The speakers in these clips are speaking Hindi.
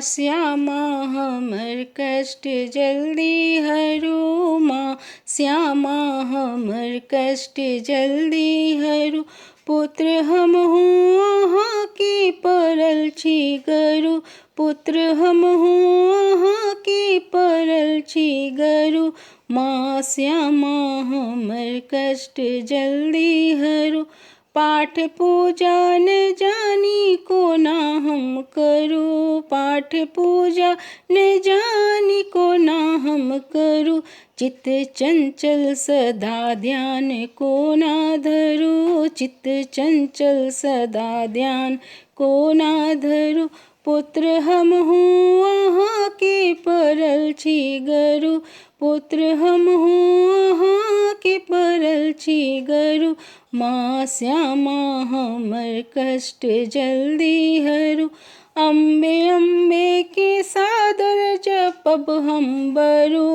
श्यामा हमर कष्ट जल्दी हरू, माँ श्यामा हमर कष्ट जल्दी हरू। पुत्र हमहु अहाँ के परल छी गरु, पुत्र हमहु अहाँ के परल छी गरु। माँ श्यामा हमर कष्ट जल्दी हरू। पाठ पूजा न जानी कोना हम करूँ, पाठ पूजा न जानी कोना हम करूँ। चित्त चंचल सदा ध्यान कोना धरू, चित्त चंचल सदा ध्यान कोना धरू। पुत्र हमहु अहाँ के परल छी गरु, पुत्र हमहु अहाँ के परल छी गरु। माँ श्यामा हमर कष्ट जल्दी हरू। अम्बे अम्बे के सादर जपब हम बरु,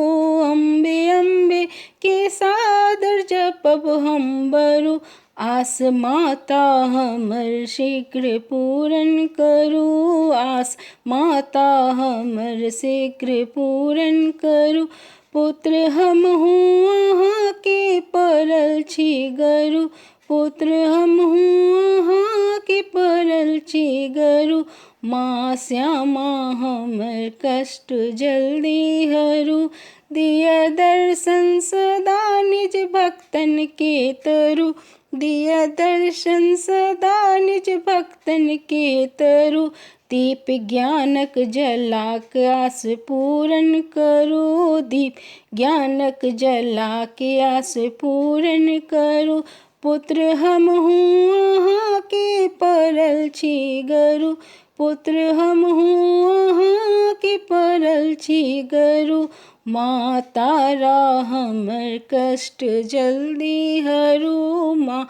अम्बे अम्बे के सादर जपब हम बरु। आस माता हमर शीघ्र पूरन करू, आस माता हमर शीघ्र पूरन करू। पुत्र हमहु अहाँ के परल छी गरु, पुत्र हमहु अहाँ के परल छी गरु। माँ श्यामा हमर कष्ट जल्दी हरू। दिया दर्शन सदा निज भक्तन के तरु, दिया दर्शन सदा निज भक्तन के तरु। दीप ज्ञानक जलाक आस पूरन करू, दीप ज्ञानक जलाक आस पूरन करू। पुत्र हमहु अहाँ के परल छी गरु, पुत्र हमहु अहाँ के परल छी गरु। माँ तारा हमर कष्ट जल्दी हरू, माँ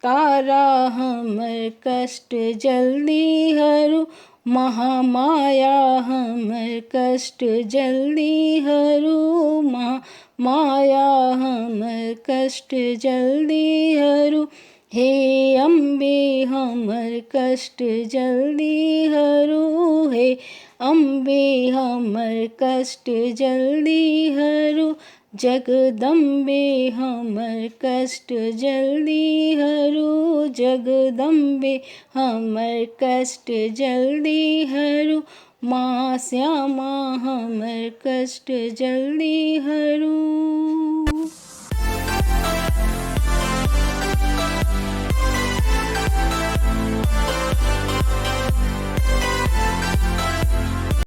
तारा हमर कष्ट जल्दी हरू। महामाया हमर कष्ट जल्दी हरू, महामाया हमर कष्ट जल्दी हरू। हे अम्बे हमर कष्ट जल्दी हरू, हे अम्बे हमर कष्ट जल्दी हरू। जगदम्बे हमर कष्ट जल्दी हरू, जगदम्बे हमर कष्ट जल्दी हरू। माँ श्यामा हमर कष्ट जल्दी हरू।